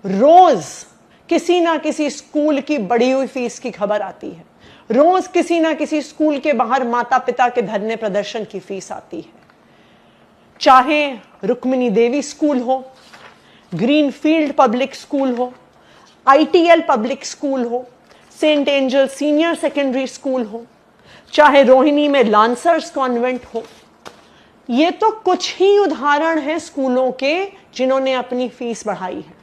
रोज किसी ना किसी स्कूल की बढ़ी हुई फीस की खबर आती है, रोज किसी ना किसी स्कूल के बाहर माता पिता के धरने प्रदर्शन की फीस आती है। चाहे रुक्मिणी देवी स्कूल हो, ग्रीनफील्ड पब्लिक स्कूल हो, आईटीएल पब्लिक स्कूल हो, Saint Angel senior secondary school हो, चाहे रोहिणी में लांसर्स कॉन्वेंट हो, ये तो कुछ ही उदाहरण हैं स्कूलों के जिन्होंने अपनी फीस बढ़ाई है।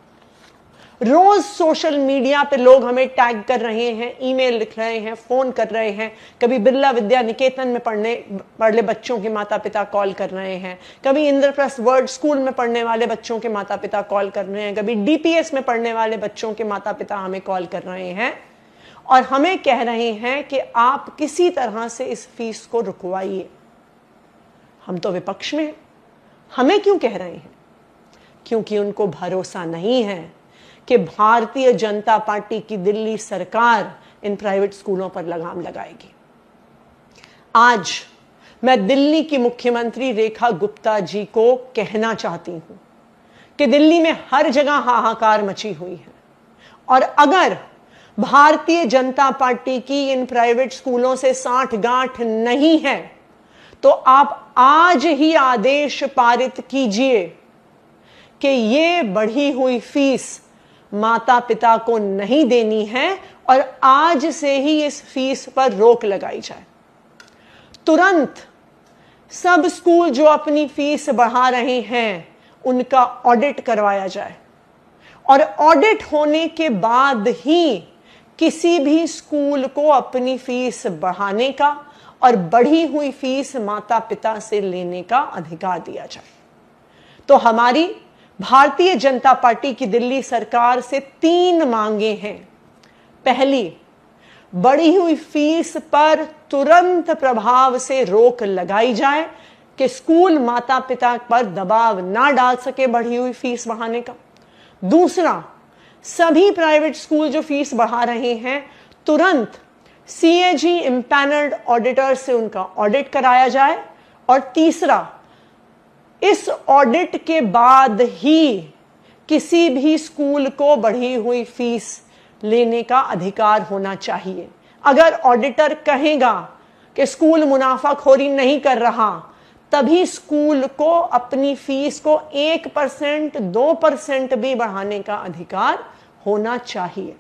रोज सोशल मीडिया पे लोग हमें टैग कर रहे हैं, ईमेल लिख रहे हैं, फोन कर रहे हैं। कभी बिरला विद्या निकेतन में पढ़ने बच्चों के माता पिता कॉल कर रहे हैं, कभी इंद्रप्रस्थ वर्ल्ड स्कूल में पढ़ने वाले बच्चों के माता पिता कॉल कर रहे हैं, कभी डीपीएस में पढ़ने वाले बच्चों के माता पिता हमें कॉल कर रहे हैं और हमें कह रहे हैं कि आप किसी तरह से इस फीस को रुकवाइए। हम तो विपक्ष में हैं, हमें क्यों कह रहे हैं? क्योंकि उनको भरोसा नहीं है कि भारतीय जनता पार्टी की दिल्ली सरकार इन प्राइवेट स्कूलों पर लगाम लगाएगी। आज मैं दिल्ली की मुख्यमंत्री रेखा गुप्ता जी को कहना चाहती हूं कि दिल्ली में हर जगह हाहाकार मची हुई है और अगर भारतीय जनता पार्टी की इन प्राइवेट स्कूलों से साठगांठ नहीं है तो आप आज ही आदेश पारित कीजिए कि ये बढ़ी हुई फीस माता पिता को नहीं देनी है और आज से ही इस फीस पर रोक लगाई जाए। तुरंत सब स्कूल जो अपनी फीस बढ़ा रहे हैं उनका ऑडिट करवाया जाए और ऑडिट होने के बाद ही किसी भी स्कूल को अपनी फीस बढ़ाने का और बढ़ी हुई फीस माता पिता से लेने का अधिकार दिया जाए। तो हमारी भारतीय जनता पार्टी की दिल्ली सरकार से 3 मांगे हैं। पहली, बढ़ी हुई फीस पर तुरंत प्रभाव से रोक लगाई जाए कि स्कूल माता पिता पर दबाव ना डाल सके बढ़ी हुई फीस बढ़ाने का। दूसरा, सभी प्राइवेट स्कूल जो फीस बढ़ा रहे हैं तुरंत सीएजी इम्पैनल्ड ऑडिटर से उनका ऑडिट कराया जाए। और तीसरा, इस ऑडिट के बाद ही किसी भी स्कूल को बढ़ी हुई फीस लेने का अधिकार होना चाहिए। अगर ऑडिटर कहेगा कि स्कूल मुनाफाखोरी नहीं कर रहा, तभी स्कूल को अपनी फीस को 1%, 2% भी बढ़ाने का अधिकार होना चाहिए।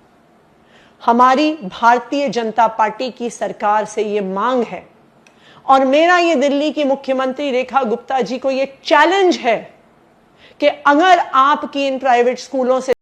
हमारी भारतीय जनता पार्टी की सरकार से यह मांग है और मेरा ये दिल्ली की मुख्यमंत्री रेखा गुप्ता जी को ये चैलेंज है कि अगर आपकी इन प्राइवेट स्कूलों से